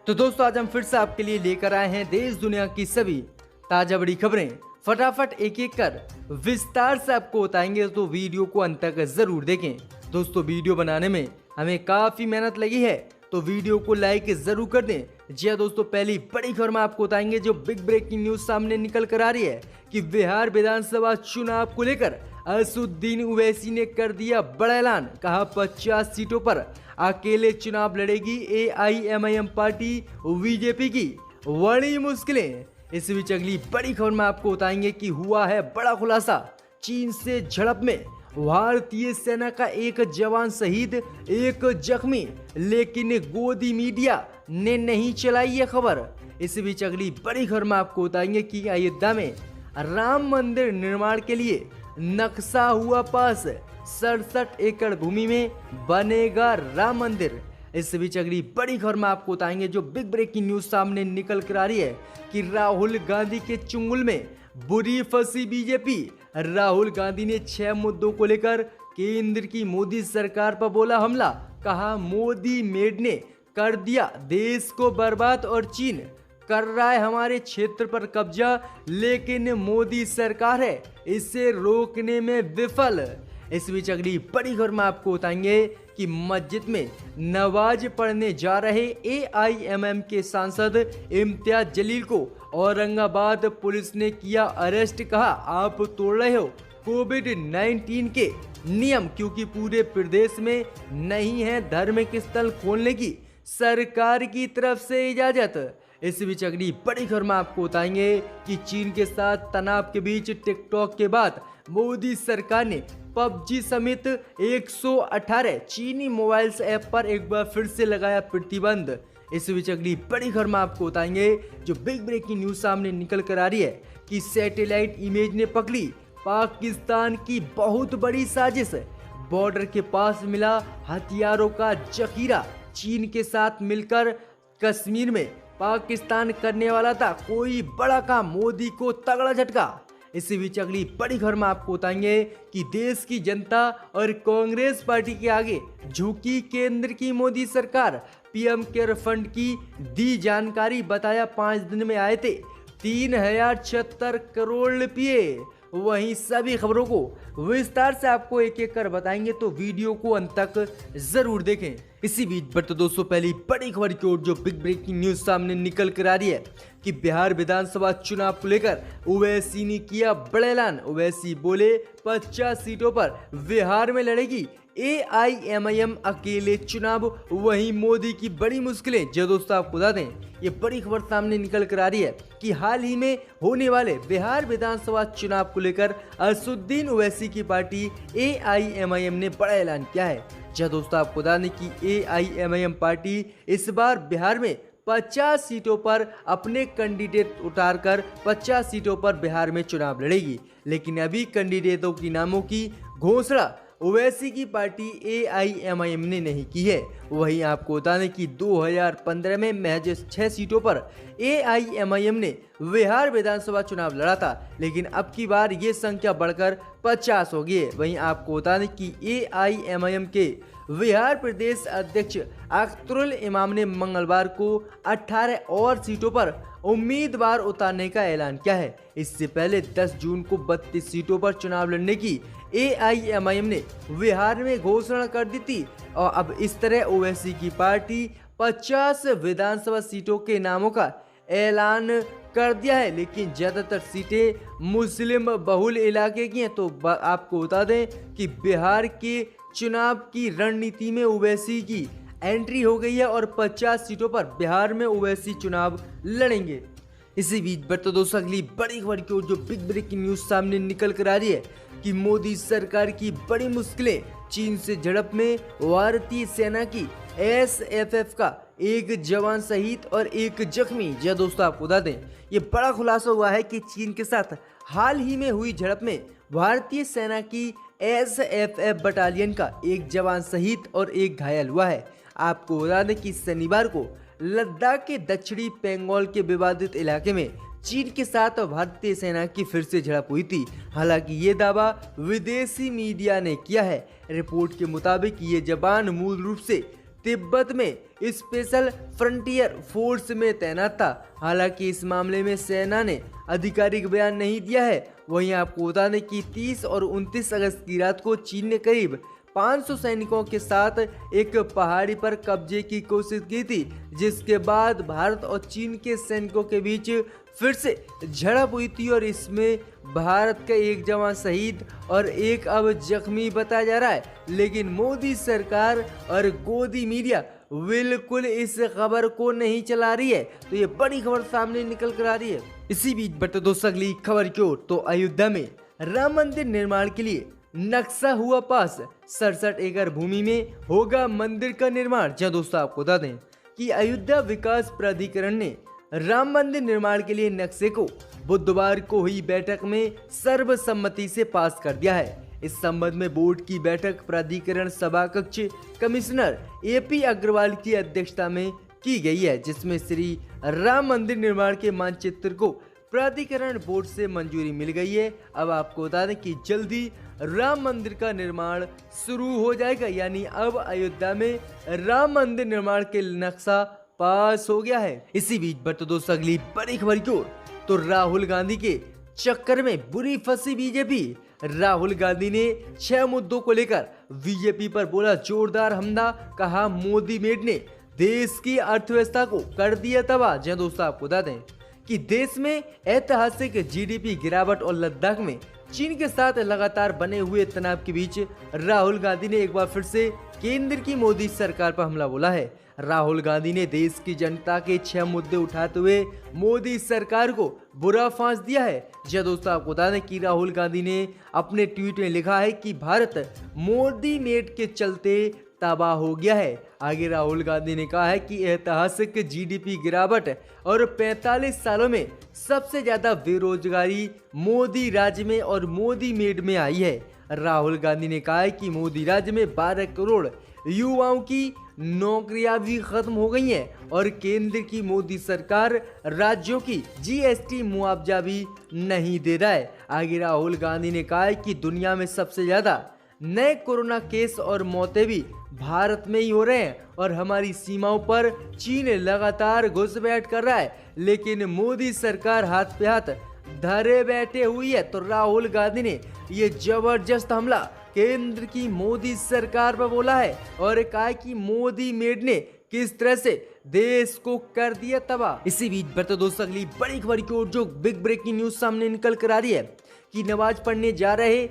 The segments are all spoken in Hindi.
तो दोस्तों आज हम फिर से आपके लिए लेकर आए हैं देश दुनिया की सभी ताजा बड़ी खबरें। फटाफट एक एक कर विस्तार से आपको बताएंगे, तो वीडियो को अंत तक जरूर देखें। दोस्तों वीडियो बनाने में हमें काफी मेहनत लगी है, तो वीडियो को लाइक जरूर कर दें। जी हाँ दोस्तों, पहली बड़ी खबर में आपको बताएंगे जो बिग ब्रेकिंग न्यूज सामने निकल कर आ रही है कि बिहार विधानसभा चुनाव को लेकर असदुद्दीन ओवैसी ने कर दिया बड़ा ऐलान। कहा 50 सीटों पर अकेले चुनाव लड़ेगी एआईएमआईएम पार्टी, बीजेपी की बड़ी मुश्किलें। इस बीच अगली बड़ी खबर में आपको बताएंगे कि हुआ है बड़ा खुलासा। चीन से झड़प में भारतीय सेना का एक जवान शहीद, एक जख्मी, लेकिन गोदी मीडिया ने नहीं चलाई ये खबर। इस बीच अगली बड़ी खबर में आपको बताएंगे कि अयोध्या में राम मंदिर निर्माण के लिए नक्शा हुआ पास। 67 एकड़ भूमि में बनेगा राम मंदिर। इस बीच अगली बड़ी खबर में आपको बताएंगे जो बिग ब्रेकिंग न्यूज सामने निकल कर आ रही है कि राहुल गांधी के चुंगल में बुरी फंसी बीजेपी। राहुल गांधी ने 6 मुद्दों को लेकर केंद्र की मोदी सरकार पर बोला हमला। कहा मोदी मेड ने कर दिया देश को बर्बाद और चीन कर रहा है हमारे क्षेत्र पर कब्जा, लेकिन मोदी सरकार है इसे रोकने में विफल। इस बीच अगली बड़ी खबर में आपको बताएंगे कि मस्जिद में नमाज पढ़ने जा रहे एआईएमएम के सांसद इम्तियाज जलील को औरंगाबाद पुलिस ने किया अरेस्ट। कहा आप तोड़ रहे हो कोविड-19 के नियम, क्योंकि पूरे प्रदेश में नहीं है धार्मिक स्थल खोलने की सरकार की तरफ से इजाजत। इस बीच अगली बड़ी खबर में आपको बताएंगे कि चीन के साथ तनाव के बीच टिकटॉक के बाद मोदी सरकार ने पबजी समेत 118 चीनी मोबाइल ऐप पर एक बार फिर से लगाया प्रतिबंध। इस बीच अगली बड़ी खबर में आपको बताएंगे जो बिग ब्रेकिंग न्यूज सामने निकल कर आ रही है कि सैटेलाइट इमेज ने पकड़ी पाकिस्तान की बहुत बड़ी साजिश। बॉर्डर के पास मिला हथियारों का जखीरा। चीन के साथ मिलकर कश्मीर में पाकिस्तान करने वाला था कोई बड़ा काम, मोदी को तगड़ा झटका। इसी बीच अगली बड़ी खबर में आपको बताएंगे कि देश की जनता और कांग्रेस पार्टी के आगे झुकी केंद्र की मोदी सरकार। पीएम केयर फंड की दी जानकारी, बताया 5 दिन में आए थे 3076 करोड़ रुपये। वहीं सभी खबरों को विस्तार से आपको एक एक कर बताएंगे, तो वीडियो को अंत तक जरूर देखें। इसी बीच बट दोस्तों पहली बड़ी खबर की ओर जो बिग ब्रेकिंग न्यूज सामने निकल कर आ रही है कि बिहार विधानसभा चुनाव को लेकर ओवैसी ने किया बड़ा ऐलान। ओवैसी बोले 50 सीटों पर बिहार में लड़ेगी एआईएमआईएम अकेले चुनाव, वहीं मोदी की बड़ी मुश्किलें। जो दोस्तों आपको बता दें ये बड़ी खबर सामने निकल कर आ रही है कि हाल ही में होने वाले बिहार विधानसभा चुनाव को लेकर असदुद्दीन ओवैसी की पार्टी एआईएमआईएम ने बड़ा ऐलान किया है। जहाँ दोस्तों आपको बता दें कि एआईएमआईएम पार्टी इस बार बिहार में 50 सीटों पर अपने कैंडिडेट उतारकर 50 सीटों पर बिहार में चुनाव लड़ेगी, लेकिन अभी कैंडिडेटों की नामों की घोषणा ओवैसी की पार्टी एआईएमआईएम ने नहीं की है। वहीं आपको बता दें कि 2015 में महज 6 सीटों पर एआईएमआईएम ने बिहार विधानसभा चुनाव लड़ा था, लेकिन अब की बार ये संख्या बढ़कर 50 हो गई है। वहीं आपको बता दें कि एआईएमआईएम के बिहार प्रदेश अध्यक्ष अख्तरुल इमाम ने मंगलवार को 18 और सीटों पर उम्मीदवार उतारने का ऐलान किया है। इससे पहले 10 जून को 32 सीटों पर चुनाव लड़ने की एआईएमआईएम ने बिहार में घोषणा कर दी थी, और अब इस तरह ओवैसी की पार्टी 50 विधानसभा सीटों के नामों का ऐलान कर दिया है, लेकिन ज्यादातर सीटें मुस्लिम बहुल इलाके की हैं। तो आपको बता दें कि बिहार के चुनाव की रणनीति में ओवैसी की एंट्री हो गई है और 50 सीटों पर बिहार में ओवैसी चुनाव लड़ेंगे। इसी बीच बट दोस्तों अगली बड़ी खबर की ओर जो बिग ब्रेकिंग न्यूज सामने निकल कर आ रही है कि मोदी सरकार की बड़ी मुश्किलें। चीन से झड़प में भारतीय सेना की एसएफएफ का एक जवान शहीद और एक जख्मी। जी दोस्तों आपको बता दें ये बड़ा खुलासा हुआ है कि चीन के साथ हाल ही में हुई झड़प में भारतीय सेना की एसएफएफ बटालियन का एक जवान शहीद और एक घायल हुआ है। आपको बता दें कि शनिवार को लद्दाख के दक्षिणी बंगाल के विवादित इलाके में चीन के साथ भारतीय सेना की फिर से झड़प हुई थी। हालांकि ये दावा विदेशी मीडिया ने किया है। रिपोर्ट के मुताबिक ये जवान मूल रूप से तिब्बत में स्पेशल फ्रंटियर फोर्स में तैनात था। हालांकि इस मामले में सेना ने आधिकारिक बयान नहीं दिया है। वहीं आपको बता दें कि 30 और 29 अगस्त की रात को चीन ने करीब 500 सैनिकों के साथ एक पहाड़ी पर कब्जे की कोशिश की थी, जिसके बाद भारत और चीन के सैनिकों के बीच फिर से झड़प हुई थी और इसमें भारत का एक जवान शहीद और एक अब जख्मी बताया जा रहा है। लेकिन मोदी सरकार और गोदी मीडिया बिल्कुल इस खबर को नहीं चला रही है, तो ये बड़ी खबर सामने निकल कर आ रही है। इसी बीच बढ़ते दोस्तों अगली खबर की ओर, तो अयोध्या में राम मंदिर निर्माण के लिए नक्शा हुआ पास। 67 एकड़ भूमि में होगा मंदिर का निर्माण। जहाँ दोस्तों आपको बता दें कि अयोध्या विकास प्राधिकरण ने राम मंदिर निर्माण के लिए नक्शे को बुधवार को हुई बैठक में सर्वसम्मति से पास कर दिया है। इस संबंध में बोर्ड की बैठक प्राधिकरण सभा कक्ष कमिश्नर AP अग्रवाल की अध्यक्षता में की गई है, जिसमें श्री राम मंदिर निर्माण के मानचित्र को प्राधिकरण बोर्ड से मंजूरी मिल गई है। अब आपको बता दें कि जल्दी राम मंदिर का निर्माण शुरू हो जाएगा, यानी अब अयोध्या में राम मंदिर निर्माण के नक्शा पास हो गया है। इसी बीच बढ़ते दोस्तों अगली बड़ी खबर की ओर, तो राहुल गांधी के चक्कर में बुरी फंसी बीजेपी। राहुल गांधी ने 6 मुद्दों को लेकर बीजेपी पर बोला जोरदार हमला। कहा मोदी मेड ने देश की अर्थव्यवस्था को कर दिया तबाह। जहाँ दोस्तों आपको बता दें कि देश में ऐतिहासिक GDP गिरावट और लद्दाख में चीन के साथ लगातार बने हुए तनाव के बीच राहुल गांधी ने एक बार फिर से केंद्र की मोदी सरकार पर हमला बोला है। राहुल गांधी ने देश की जनता के 6 मुद्दे उठाते हुए मोदी सरकार को बुरा फांस दिया है। जी दोस्तों आपको बता दें कि राहुल गांधी ने अपने ट्वीट में लिखा है कि भारत मोदी मेड के चलते तबाह हो गया है। आगे राहुल गांधी ने कहा है कि ऐतिहासिक GDP गिरावट और 45 सालों में सबसे ज्यादा बेरोजगारी मोदी राज्य में और मोदी मेड में आई है। राहुल गांधी ने कहा है कि मोदी राज्य में 12 करोड़ युवाओं की नौकरियां भी खत्म हो गई हैं और केंद्र की मोदी सरकार राज्यों की GST मुआवजा भी नहीं दे रहा है। आगे राहुल गांधी ने कहा है कि दुनिया में सबसे ज्यादा नए कोरोना केस और मौतें भी भारत में ही हो रहे हैं और हमारी सीमाओं पर चीन लगातार घुसपैठ कर रहा है, लेकिन मोदी सरकार हाथ पे हाथ धरे बैठे हुई है। तो राहुल गांधी ने ये जबरदस्त हमला केंद्र की मोदी सरकार पर बोला है और कहा है कि मोदी मेड ने किस तरह से देश को कर दिया तबाह। इसी बीच बढ़ते दोस्तों अगली बड़ी खबर की ओर, जो बिग ब्रेकिंग न्यूज सामने निकल कर आ रही है कि नमाज पढ़ने जा रहे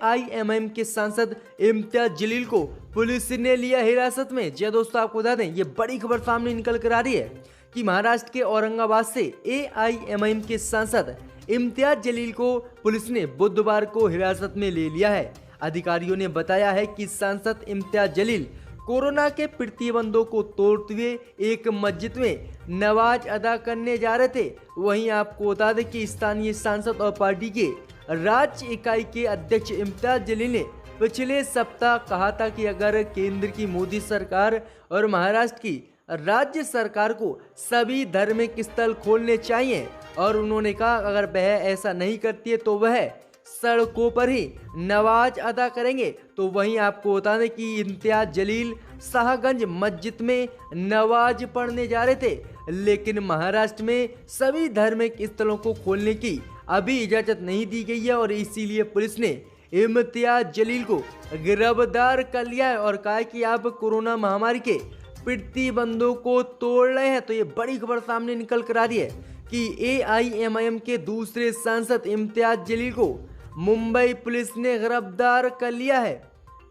AIMIM के सांसद इम्तियाज जलील को पुलिस ने लिया हिरासत में। जी दोस्तों आपको बता दें ये बड़ी खबर सामने निकल कर आ रही है कि महाराष्ट्र के औरंगाबाद से AIMIM के सांसद इम्तियाज जलील को पुलिस ने बुधवार को हिरासत में ले लिया है। अधिकारियों ने बताया है कि सांसद इम्तियाज जलील कोरोना के प्रतिबंधों को तोड़ते हुए एक मस्जिद में नमाज अदा करने जा रहे थे। वहीं आपको बता दें कि स्थानीय सांसद और पार्टी के राज्य इकाई के अध्यक्ष इम्तियाज जलील ने पिछले सप्ताह कहा था कि अगर केंद्र की मोदी सरकार और महाराष्ट्र की राज्य सरकार को सभी धार्मिक स्थल खोलने चाहिए और उन्होंने कहा अगर वह ऐसा नहीं करती है तो वह सड़कों पर ही नमाज अदा करेंगे। तो वहीं आपको बता दें कि इम्तियाज जलील शाहगंज मस्जिद में नमाज पढ़ने जा रहे थे, लेकिन महाराष्ट्र में सभी धार्मिक स्थलों को खोलने की अभी इजाजत नहीं दी गई है और इसीलिए पुलिस ने इम्तियाज जलील को गिरफ्तार कर लिया है और कहा कि आप कोरोना महामारी के प्रतिबंधों को तोड़ रहे हैं। तो ये बड़ी खबर सामने निकल कर आ रही है कि AIMIM के दूसरे सांसद इम्तियाज जलील को मुंबई पुलिस ने गिरफ्तार कर लिया है।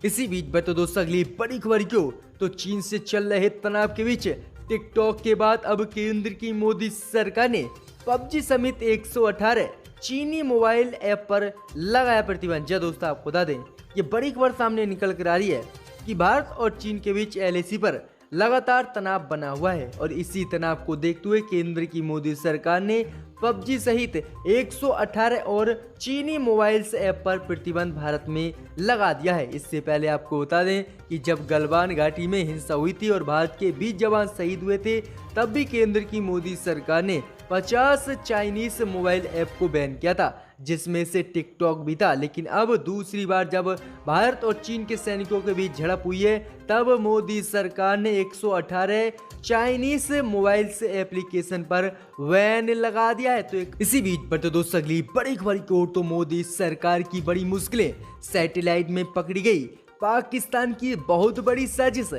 इसी बीच बढ़ते दोस्तों अगली बड़ी खबर क्यों, तो चीन से चल रहे तनाव के बीच टिकटॉक के बाद अब केंद्र की मोदी सरकार ने PUBG समेत 118 चीनी मोबाइल ऐप पर लगाया प्रतिबंध। जी दोस्तों आपको बता दें ये बड़ी खबर सामने निकल कर आ रही है कि भारत और चीन के बीच LAC पर लगातार तनाव बना हुआ है और इसी तनाव को देखते हुए केंद्र की मोदी सरकार ने PUBG सहित 118 और चीनी मोबाइल्स ऐप पर प्रतिबंध भारत में लगा दिया है। इससे पहले आपको बता दें कि जब गलवान घाटी में हिंसा हुई थी और भारत के 20 जवान शहीद हुए थे, तब भी केंद्र की मोदी सरकार ने 50 चाइनीज मोबाइल ऐप को बैन किया था, जिसमें से टिकटॉक भी था। लेकिन अब दूसरी बार जब भारत और चीन के सैनिकों के बीच झड़प हुई है, तब मोदी सरकार ने 118 चाइनीज मोबाइल से एप्लीकेशन पर बैन लगा दिया है। तो इसी बीच पर तो दोस्तों अगली बड़ी खबर की ओर, तो मोदी सरकार की बड़ी मुश्किलें, सैटेलाइट में पकड़ी गई पाकिस्तान की बहुत बड़ी साजिश,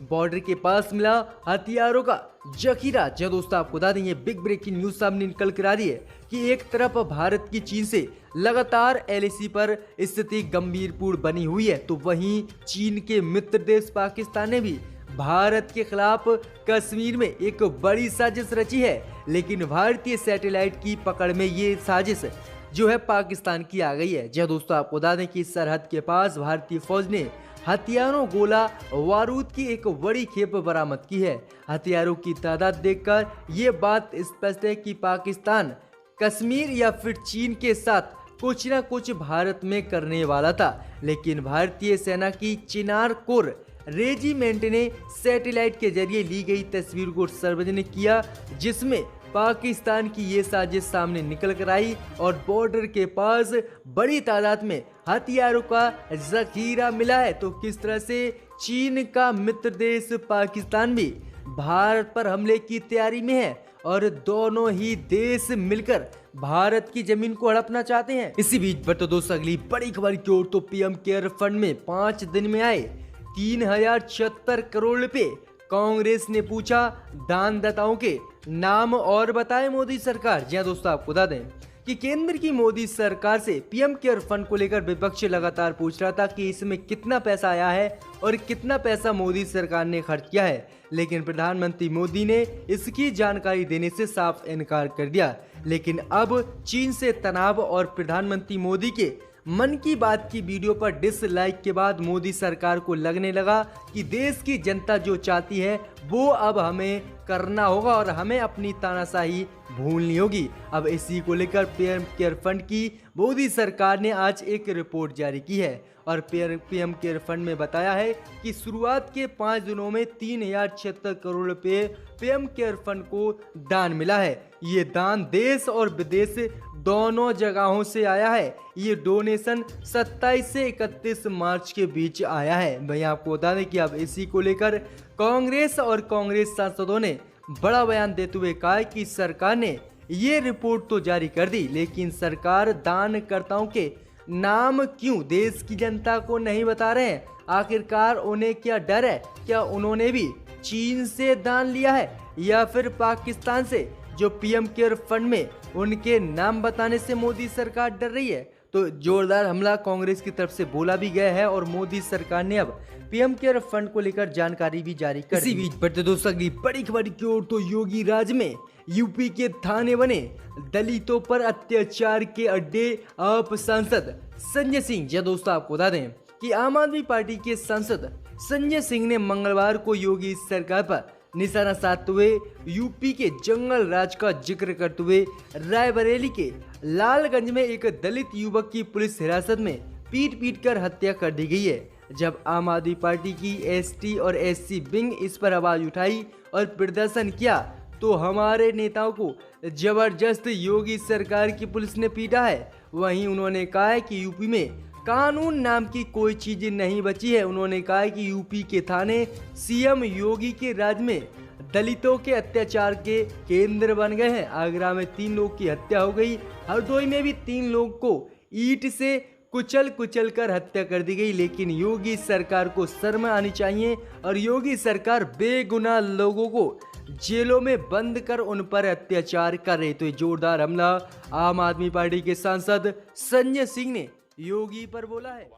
बॉर्डर के पास मिला हथियारों का जखीरा। जो दोस्तों आपको बता दें, ये बिग ब्रेकिंग न्यूज सामने निकल कर आ रही है कि एक तरफ भारत की चीन से लगातार एलएसी पर स्थिति गंभीरपूर्ण बनी हुई है, तो वहीं चीन के मित्र देश पाकिस्तान ने भी भारत के खिलाफ कश्मीर में एक बड़ी साजिश रची है। लेकिन भारतीय सैटेलाइट की पकड़ में ये साजिश जो है पाकिस्तान की आ गई है। जी दोस्तों आपको बता दें कि सरहद के पास भारतीय फौज ने हथियारों, गोला बारूद की एक बड़ी खेप बरामद की है। हथियारों की तादाद देखकर ये बात स्पष्ट है कि पाकिस्तान कश्मीर या फिर चीन के साथ कुछ न कुछ भारत में करने वाला था। लेकिन भारतीय सेना की चिनार कोर रेजिमेंट ने सैटेलाइट के जरिए ली गई तस्वीर को सार्वजनिक किया, जिसमें पाकिस्तान की ये साजिश सामने निकल कर आई और बॉर्डर के पास बड़ी तादाद में हथियारों का जखीरा मिला है। तो किस तरह से चीन का मित्र देश पाकिस्तान भी भारत पर हमले की तैयारी में है और दोनों ही देश मिलकर भारत की जमीन को हड़पना चाहते हैं। इसी बीच पर तो दोस्तों अगली बड़ी खबर की ओर, तो पीएम केयर फंड में 5 दिन में आए 3076 करोड़ रुपए। कांग्रेस ने पूछा दानदाताओं के नाम और बताए मोदी सरकार। जी दोस्तों आपको बता दें कि केंद्र की मोदी सरकार से पीएम केयर फंड को लेकर विपक्ष लगातार पूछ रहा था कि इसमें कितना पैसा आया है और कितना पैसा मोदी सरकार ने खर्च किया है। लेकिन प्रधानमंत्री मोदी ने इसकी जानकारी देने से साफ इनकार कर दिया। लेकिन अब चीन से तनाव और प्रधानमंत्री मोदी के मन की बात की वीडियो पर डिसलाइक के बाद मोदी सरकार को लगने लगा कि देश की जनता जो चाहती है वो अब हमें करना होगा और हमें अपनी तानाशाही भूलनी होगी। अब इसी को लेकर पीएम केयर फंड की मोदी सरकार ने आज एक रिपोर्ट जारी की है और पीएम केयर फंड में बताया है कि शुरुआत के 5 दिनों में 3076 करोड़ रुपए पीएम केयर फंड को दान मिला है। ये दान देश और विदेश दोनों जगहों से आया है। ये डोनेशन 27 से 31 मार्च के बीच आया है। मैं आपको बता दें कि अब इसी को लेकर कांग्रेस और कांग्रेस सांसदों ने बड़ा बयान देते हुए कहा कि सरकार ने ये रिपोर्ट तो जारी कर दी, लेकिन सरकार दानकर्ताओं के नाम क्यों देश की जनता को नहीं बता रहे हैं। आखिरकार उन्हें क्या डर है? क्या उन्होंने भी चीन से दान लिया है या फिर पाकिस्तान से, जो पीएम केयर फंड में उनके नाम बताने से मोदी सरकार डर रही है? तो जोरदार हमला कांग्रेस की तरफ से बोला भी गया है और मोदी सरकार ने अब पीएम केयर फंड को लेकर जानकारी भी जारी कर दी। इसी बीच पर दोस्तों अगली बड़ी खबर की ओर, तो योगी राज में यूपी के थाने बने दलितों पर अत्याचार के अड्डे। आप सांसद संजय सिंह, जी दोस्तों आपको बता दें कि आम आदमी पार्टी के सांसद संजय सिंह ने मंगलवार को योगी सरकार पर निशाना साधते हुए यूपी के जंगल राज का जिक्र करते हुए रायबरेली के लालगंज में एक दलित युवक की पुलिस हिरासत में पीट कर हत्या कर दी गई है। जब आम आदमी पार्टी की एसटी और एससी विंग इस पर आवाज उठाई और प्रदर्शन किया, तो हमारे नेताओं को जबरदस्त योगी सरकार की पुलिस ने पीटा है। वहीं उन्होंने कहा है कि यूपी में कानून नाम की कोई चीज नहीं बची है। उन्होंने कहा है कि यूपी के थाने सीएम योगी के राज में दलितों के अत्याचार के केंद्र बन गए हैं। आगरा में 3 लोगों की हत्या हो गई, हरदोई में भी 3 लोगों को ईंट से कुचल कर हत्या कर दी गई। लेकिन योगी सरकार को शर्म आनी चाहिए और योगी सरकार बेगुनाह लोगों को जेलों में बंद कर उन पर अत्याचार कर रहे। तो ये जोरदार हमला आम आदमी पार्टी के सांसद संजय सिंह ने योगी पर बोला है।